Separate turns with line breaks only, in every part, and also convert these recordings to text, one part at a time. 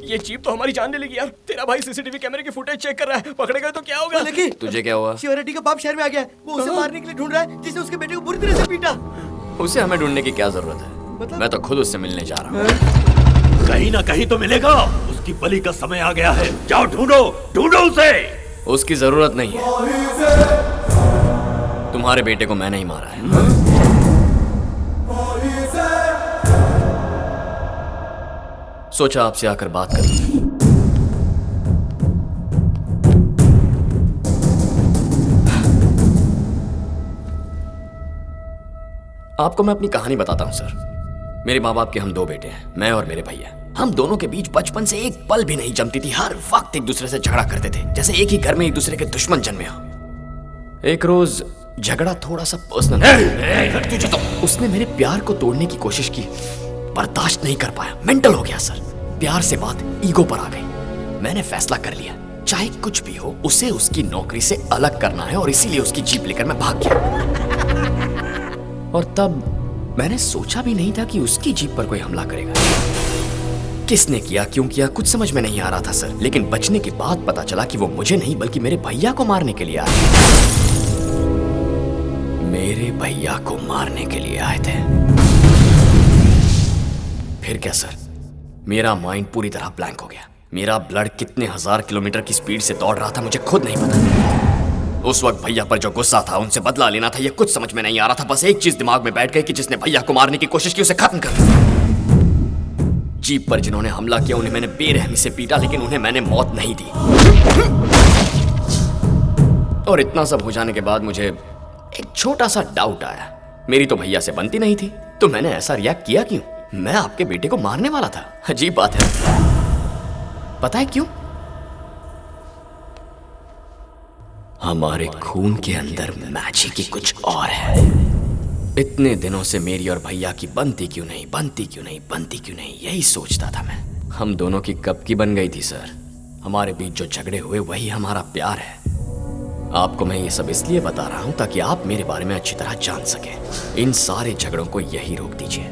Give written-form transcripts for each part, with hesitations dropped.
ये जीप तो हमारी जान ले लेगी यार। तेरा भाई सीसीटीवी कैमरे की फुटेज चेक कर रहा है, पकड़े गए तो क्या होगा?
लेकिन
तुझे क्या हुआ?
शिवा रेड्डी का बाप शहर में आ गया है। वो उसे मारने के लिए ढूंढ रहा है जिसने उसके बेटे को बुरी तरह से पीटा।
उसे हमें ढूंढने की क्या जरूरत है?
मतलब?
मैं तो खुद उससे मिलने जा रहा हूँ।
कहीं ना कहीं तो मिलेगा। उसकी बलि का समय आ गया है। जाओ ढूंढो, ढूंढो उसे।
उसकी जरूरत नहीं है। तुम्हारे बेटे को मैंने ही मारा है। सोचा आपसे आकर बात करूं। आपको मैं अपनी कहानी बताता हूं सर। मेरे माँ बाप के हम दो बेटे हैं, मैं और मेरे भैया। हम दोनों के बीच बचपन से एक पल भी नहीं जमती थी। हर वक्त एक दूसरे से झगड़ा करते थे, जैसे एक ही घर में एक दूसरे के दुश्मन जन्मे हो। एक रोज झगड़ा थोड़ा सा पर्सनल। तुझे तो उसने मेरे प्यार को तोड़ने की कोशिश की, बर्दाश्त नहीं कर पाया, मेंटल हो गया सर। प्यार से बात ईगो पर आ गई। मैंने फैसला कर लिया, चाहे कुछ भी हो उसे उसकी नौकरी से अलग करना है, और इसीलिए उसकी जीप लेकर मैं भाग गया। और तब मैंने सोचा भी नहीं था कि उसकी जीप पर कोई हमला करेगा। किसने किया, क्यों किया, कुछ समझ में नहीं आ रहा था सर। लेकिन बचने के बाद पता चला कि वो मुझे नहीं बल्कि मेरे भैया को मारने के लिए आए। मेरे भैया को मारने के लिए आए थे। फिर क्या सर, मेरा माइंड पूरी तरह ब्लैंक हो गया। मेरा ब्लड कितने 1000 किलोमीटर की स्पीड से दौड़ रहा था मुझे खुद नहीं पता। उस वक्त भैया पर जो गुस्सा था, उनसे बदला लेना था, ये कुछ समझ में नहीं आ रहा था। बस एक चीज दिमाग में बैठ गई कि जिसने भैया को मारने की कोशिश की उसे खत्म कर। जीप पर जिन्होंने हमला किया उन्हें मैंने बेरहमी से पीटा, लेकिन उन्हें मैंने मौत नहीं दी। और इतना सब हो जाने के बाद मुझे एक छोटा सा डाउट आया। मेरी तो भैया से बनती नहीं थी, तो मैंने ऐसा रिएक्ट किया क्यों? मैं आपके बेटे को मारने वाला था। अजीब बात है। पता है क्यों? हमारे खून के अंदर मैजिक ही कुछ और है। इतने दिनों से मेरी और भैया की बनती क्यों नहीं, बनती क्यों नहीं, बनती क्यों नहीं, यही सोचता था मैं। हम दोनों की कब की बन गई थी सर। हमारे बीच जो झगड़े हुए वही हमारा प्यार है। आपको मैं ये सब इसलिए बता रहा हूं ताकि आप मेरे बारे में अच्छी तरह जान सकें। इन सारे झगड़ों को यही रोक दीजिए।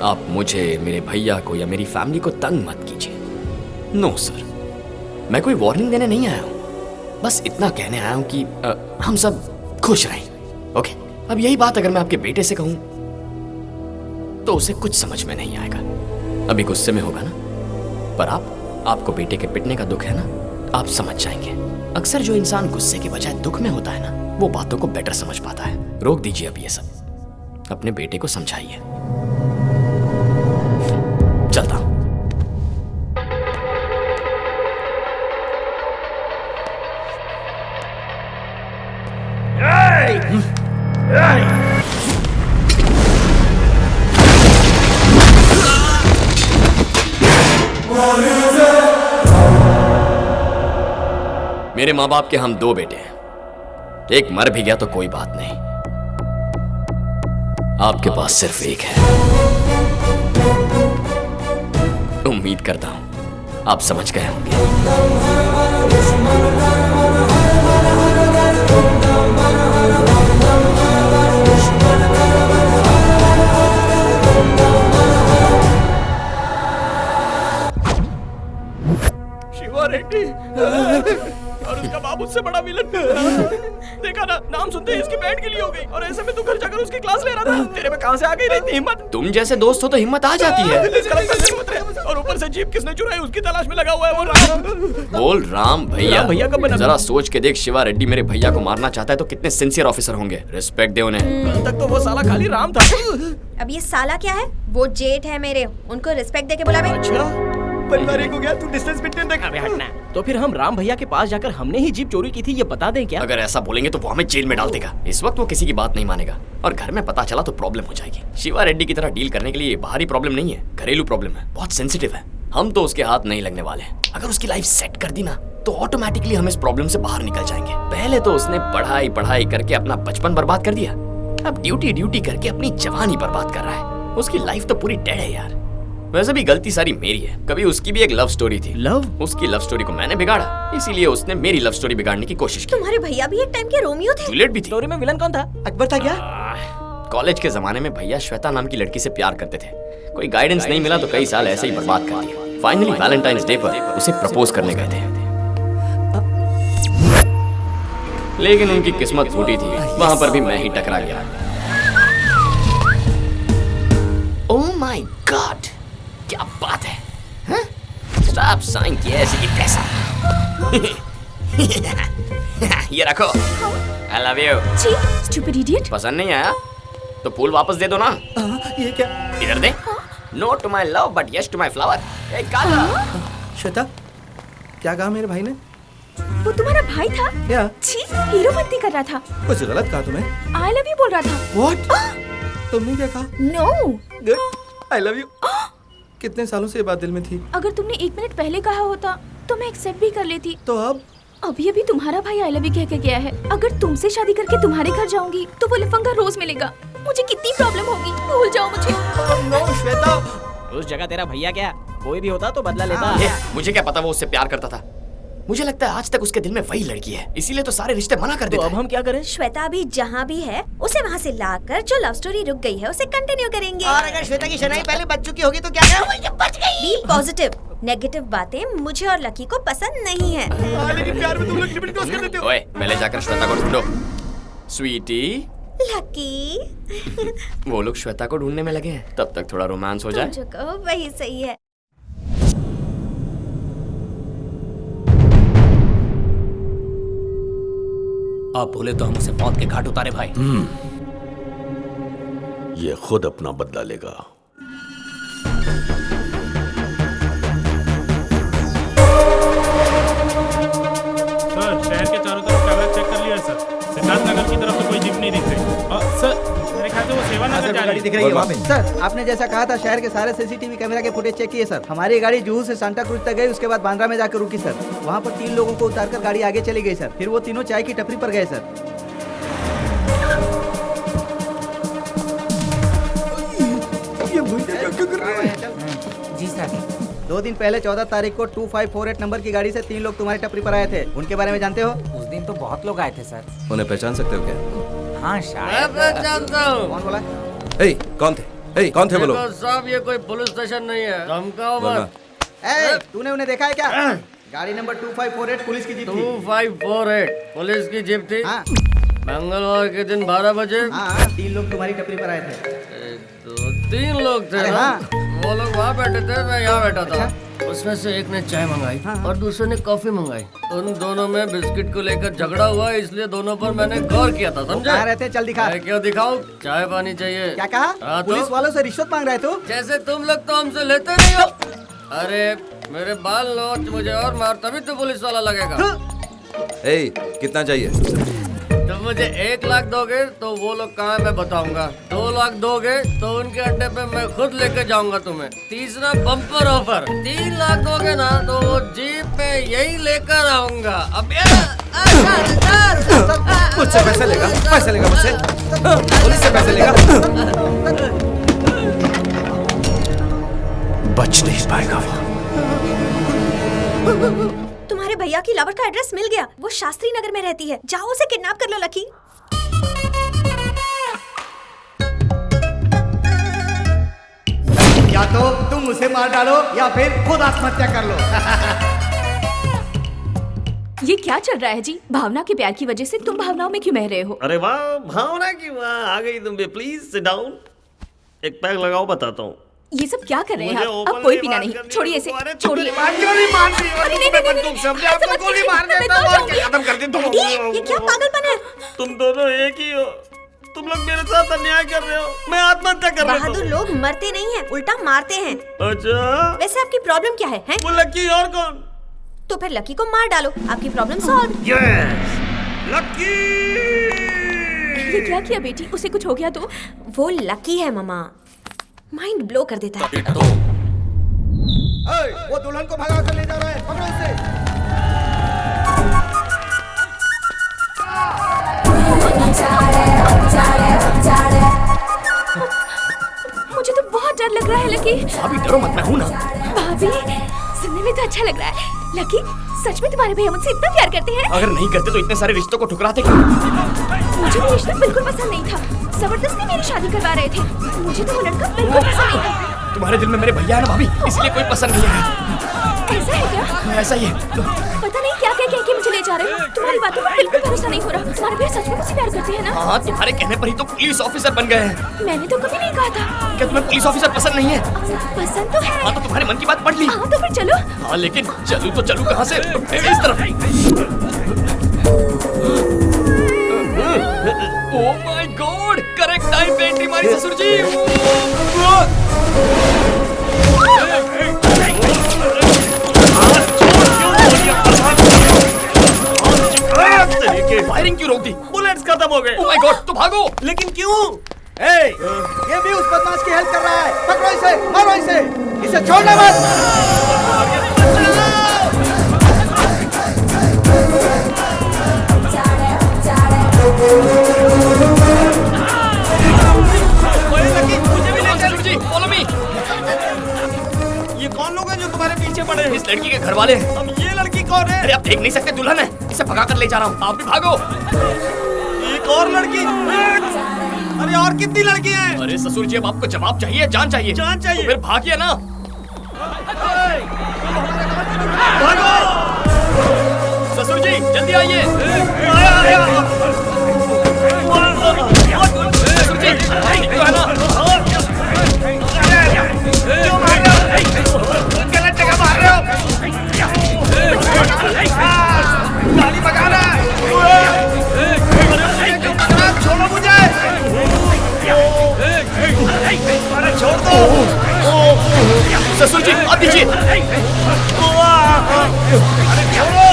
आप मुझे, मेरे भैया को या मेरी फैमिली को तंग मत कीजिए। नो सर, मैं कोई वार्निंग देने नहीं आया हूं। बस इतना कहने आया हूं कि हम सब खुश रहें। ओके? अब यही बात अगर मैं आपके बेटे से कहूं तो उसे कुछ समझ में नहीं आएगा। अभी गुस्से में होगा ना, पर आपको बेटे के पिटने का दुख है ना, आप समझ जाएंगे। अक्सर जो इंसान गुस्से के बजाय दुख में होता है ना, वो बातों को बेटर समझ पाता है। रोक दीजिए अब ये सब, अपने बेटे को समझाइए। चलता हूं। मेरे माँ बाप के हम दो बेटे हैं। एक मर भी गया तो कोई बात नहीं, आपके पास सिर्फ एक है। उम्मीद करता हूं आप समझ गए होंगे।
शिवा रेड्डी और उसका बाप उससे बड़ा विलन। देखा ना, नाम सुनते ही इसकी बैंड गिली हो गई, और ऐसे में तू घर जाकर उसकी क्लास ले रहा था। तेरे में कहां से आ गई इतनी हिम्मत?
तुम जैसे दोस्त हो तो हिम्मत आ जाती है।
और ऊपर से जीप किसने चुराई उसकी तलाश में लगा हुआ है वो राम।
बोल राम भैया।
भैया कब बना?
जरा सोच के देख, शिवा रेड्डी मेरे भैया को मारना चाहता है तो कितने सिंसियर ऑफिसर होंगे। रिस्पेक्ट दे उन्हें।
कल तक तो वो साला खाली राम था।
अब ये साला क्या है? वो जेठ है मेरे, उनको रिस्पेक्ट देके बुला बे।
अच्छा,
परिवार एक हो गया, तू डिस्टेंस मेंटेन रख।
अबे हटना। तो फिर हम राम भैया के पास जाकर हमने ही जीप चोरी की थी ये बता दें क्या?
अगर ऐसा बोलेंगे तो वो हमें जेल में डाल देगा। इस वक्त वो किसी की बात नहीं मानेगा, और घर में पता चला तो प्रॉब्लम हो जाएगी। शिवा रेड्डी की तरह डील करने के लिए बाहरी प्रॉब्लम नहीं है, घरेलू प्रॉब्लम है, बहुत सेंसिटिव है। हम तो उसके हाथ नहीं लगने वाले। अगर उसकी लाइफ सेट कर दी ना तो ऑटोमेटिकली हम इस प्रॉब्लम से बाहर निकल जाएंगे। पहले तो उसने पढ़ाई करके अपना बचपन बर्बाद कर दिया, अब ड्यूटी करके अपनी जवानी बर्बाद कर रहा है। उसकी लाइफ तो पूरी डेड है यार। वैसे भी गलती सारी मेरी है। कभी उसकी भी एक लव स्टोरी थी।
लव?
उसकी लव स्टोरी को मैंने बिगाड़ा, इसीलिए उसने मेरी लव स्टोरी बिगाड़ने की कोशिश की।
तुम्हारे भैया भी एक टाइम के रोमियो थे।
जूलियट भी थी।
स्टोरी में विलन कौन था?
अकबर था क्या?
कॉलेज के जमाने में भैया श्वेता नाम की लड़की से प्यार करते थे। कोई गाइडेंस नहीं मिला तो कई साल ऐसे ही बर्बाद कर दिए। फाइनली वैलेंटाइंस डे पर उसे प्रपोज करने गए थे, लेकिन उनकी किस्मत फूटी थी। वहां पर भी मैं ही टकरा गया। ओह माय गॉड, क्या बात है? स्टॉप साइन किया ऐसे की तैसा। ये रखो, आई लव यू।
छी, स्टूपिड इडियट।
पसंद नहीं आया तो फूल वापस दे दो ना।
ये क्या?
इधर दे। No to my love but yes to my flower.
Shweta, क्या कहा मेरे भाई ने?
वो तुम्हारा भाई था?
क्या?
छी, हीरोपंती कर रहा था।
कुछ गलत कहा तुम्हें?
आई लव यू बोल रहा था।
What? तुमने क्या कहा?
No.
Good, I love you. कितने सालों से ये बात दिल में थी?
अगर तुमने 1 मिनट पहले कहा होता तो मैं एक्सेप्ट भी कर लेती।
तो अब?
अभी तुम्हारा भाई आई लव यू कह के गया है। अगर तुमसे शादी करके तुम्हारे घर जाऊंगी तो वो लफंगा रोज मिलेगा। मुझे कितनी प्रॉब्लम होगी। भूल जाओ मुझे।
नो श्वेता।
उस जगह तेरा भैया क्या, कोई भी होता तो बदला लेता।
मुझे क्या पता वो उससे प्यार करता था। मुझे लगता है आज तक उसके दिल में वही लड़की है, इसीलिए तो सारे रिश्ते मना कर देता है।
अब हम क्या करें?
श्वेता भी जहाँ भी है उसे वहाँ से लाकर जो लव स्टोरी रुक गई है उसे कंटिन्यू करेंगे।
और अगर श्वेता की शनाई पहले बच चुकी होगी तो क्या करें? बच गई।
B positive. नेगेटिव बातें मुझे और लकी को पसंद नहीं है।
लेकिन प्यार में तुम लोग लिमिट क्रॉस कर देते हो।
ओए, पहले जाकर श्वेता को ढूंढो। स्वीटी,
लकी।
वो लोग श्वेता को ढूंढने में लगे हैं, तब तक थोड़ा रोमांस हो जाए।
तुम जो कहो वही सही है।
आप बोले तो हम उसे मौत के घाट उतारे भाई। ये खुद अपना बदला लेगा।
सर, शहर के चारों तरफ कैमरा चेक कर लिया है सर। सिद्धार्थ नगर की तरफ तो कोई जीप नहीं दिख रही। सर, मेरे ख्याल से वो सेवा नगर जा रही
दिख रही है वहाँ पे।
सर, आपने जैसा कहा था शहर के सारे सीसीटीवी कैमरा के फुटेज चेक किए सर। हमारी गाड़ी जुहू से सांता क्रूज तक गई, उसके बाद बांद्रा में जाकर रुकी सर। वहाँ पर 3 लोगों को उतारकर गाड़ी आगे चली गई सर। फिर वो तीनों चाय की टपरी पर गए सर। जी सर। 2 दिन पहले 14 तारीख को 2548 नंबर की गाड़ी से 3 लोग तुम्हारी टपरी पर आए थे। उनके बारे में जानते हो?
उस दिन तो बहुत लोग आए थे सर।
उन्हें पहचान सकते हो क्या?
हाँ शायद।
मैं जानता हूँ।
कौन बोला?
कौन थे? कौन थे वो लोग?
साहब, ये कोई पुलिस स्टेशन नहीं है। धमकाओ मत।
तूने उन्हें देखा है क्या? गाड़ी नंबर 2548 पुलिस की जीप थी।
2548 पुलिस की जीप थी।
हाँ
मंगलवार के दिन 12 बजे।
हाँ, 3 लोग तुम्हारी टपरी पर आए थे।
1 2 3 लोग थे
अरे
ना?
हाँ।
वो लोग वहाँ बैठे थे, मैं यहाँ बैठा था। उसमें से एक ने चाय मंगाई और दूसरे ने कॉफी मंगाई। उन दोनों में बिस्किट को लेकर झगड़ा हुआ, इसलिए दोनों पर मैंने गौर किया था। समझे?
कहाँ रहते हैं? चल दिखा।
मैं क्यों दिखाऊं? चाय पानी चाहिए।
क्या कहा?
हाँ, तो?
पुलिस वालों से रिश्वत मांग रहे तू?
जैसे तुम लोग तो हमसे लेते नहीं हो। अरे मेरे बाल नोच मुझे और मार, तभी तो पुलिस वाला लगेगा।
कितना चाहिए?
तुम मुझे 1 लाख दोगे तो वो लोग कहाँ मैं बताऊंगा। 2 लाख दोगे तो उनके अड्डे पे मैं खुद लेके जाऊंगा तुम्हें। तीसरा बम्पर ऑफर। 3 लाख दोगे ना तो वो जीप पे यही लेकर आऊंगा। अब
मुझसे पैसे लेगा मुझसे? पुलिस से पैसे लेगा? बच नहीं पाएगा वो।
तुम्हारे भैया की लवर का एड्रेस मिल गया। वो शास्त्री नगर में रहती है। जाओ उसे किडनैप कर लो लकी।
या तो तुम उसे मार डालो या फिर खुद आत्महत्या कर लो।
ये क्या चल रहा है जी? भावना के प्यार की वजह से तुम भावनाओं में क्यों बह रहे हो?
अरे वाह, भावना की वाह, आ गई तुम भी। Please sit down. एक पैक लगाओ, बताता हूँ।
ये सब क्या कर रहे हैं
मुझे
आप?
ओपन
अब कोई
में
पीना
बात
नहीं।
करनी है।
छोड़िए इसे,
अरे
छोड़िए।
क्यों नहीं मार रही हो? मैं बंदूक से अपने आप को गोली मार देता हूँ और क्या खत्म कर दी तुम।
ये क्या पागलपन है?
तुम दोनों एक ही हो। तुम लोग मेरे साथ अन्याय कर रहे हो। मैं आत्महत्या कर रहा हूँ।
बहादुर लोग मरते नहीं हैं, उल्टा मारते हैं।
अच्छा,
वैसे आपकी प्रॉब्लम क्या है?
वो लकी और कौन?
तो फिर लकी को मार डालो, आपकी प्रॉब्लम सॉल्व।
लकी!
ये क्या किया बेटी? उसे कुछ हो गया तो? वो लकी है मामा, माइंड ब्लो कर देता है।
वो दुल्हन को भगा कर ले जा रहा है, पकड़ो उसे।
मुझे तो बहुत डर लग रहा है लकी।
अभी डरो मत, मैं हूं ना।
भाभी, सुनने में तो अच्छा लग रहा है। लकी, सच में तुम्हारे भैया मुझसे इतना प्यार करते हैं?
अगर नहीं करते तो इतने सारे रिश्तों को ठुकराते क्यों?
मुझे वो रिश्ता बिल्कुल पसंद नहीं था। जबरदस्ती मेरी शादी करवा रहे थे। मुझे तो वो लड़का बिल्कुल पसंद नहीं था।
तुम्हारे दिल में मेरे भैया है ना भाभी, इसलिए कोई पसंद नहीं है।
ऐसा है क्या?
ऐसा ही है।
पता नहीं क्या कह के मुझे ले जा रहे हो। तुम्हारी बातों पर बिल्कुल भरोसा नहीं हो रहा। तुम्हारे भैया सच में मुझसे प्यार करते हैं ना?
हाँ, तुम्हारे कहने पर ही तो पुलिस ऑफिसर बन गए हैं।
मैंने तो कभी नहीं कहा था।
क्या तुम्हें पुलिस ऑफिसर पसंद नहीं है?
पसंद तो है।
हाँ, तो तुम्हारे मन की बात पढ़ ली।
हाँ तो फिर चलो।
हाँ, लेकिन चलूं तो चलूं कहाँ से? इस तरफ। Oh my God, correct time पे एंट्री मारी ससुर जी। फायरिंग क्यों रोक दी?
बुलेट्स खत्म हो गए।
ओह माय गॉड, तो भागो।
लेकिन क्यों?
ये भी उस बदमाश की हेल्प कर रहा है। पकड़ो इसे, मारो इसे छोड़ना मत।
मुझे भी ले चलो जी, फॉलो मी।
ये कौन लोग हैं जो तुम्हारे पीछे पड़े हैं?
इस लड़की के घर वाले हैं।
अब ये लड़की कौन है?
अरे आप देख नहीं सकते, दुल्हन है। इसे भगा कर ले जा रहा हूँ, आप भी भागो।
एक और लड़की? अरे और कितनी लड़की हैं?
अरे ससुर जी, अब आपको जवाब चाहिए, जान चाहिए?
जान चाहिए।
तो फिर भागिए ना।
भागो!
ससुर जी जल्दी आइए। ससुर जी ठीक तो है ना?
गलत जगह मार रहे हो। गाड़ी भगाना। छोड़ो मुझे। अरे छोड़ दो।
ससुर जी आप दीजिए।
अरे छोड़ो।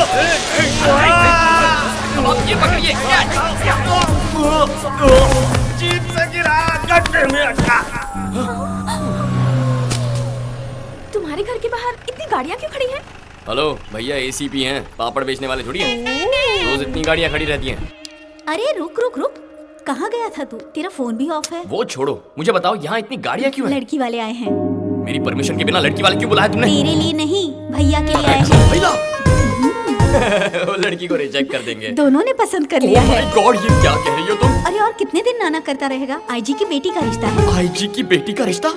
अब आप ये पकड़िए।
जीप से गिरा, गड्ढे में अटका।
तुम्हारे घर के बाहर इतनी गाड़ियाँ क्यों खड़ी हैं?
हेलो भैया, एसीपी हैं, पापड़ बेचने वाले थोड़ी हैं। रोज इतनी गाड़ियाँ खड़ी रहती हैं।
अरे रुक रुक रुक, कहाँ गया था तू? तेरा फोन भी ऑफ है।
वो छोड़ो, मुझे बताओ यहाँ इतनी गाड़ियाँ क्यों हैं?
लड़की वाले आए हैं।
मेरी परमिशन के बिना लड़की वाले क्यों बुलाया तुमने?
तेरे लिए नहीं, भैया के लिए आए हैं।
भैया वो लड़की को रिजेक्ट कर देंगे।
दोनों ने पसंद कर लिया है।
गॉड, ये क्या कह रही हो तुम?
अरे और कितने दिन नाना करता रहेगा? आईजी की बेटी का रिश्ता है।
आईजी की बेटी का रिश्ता?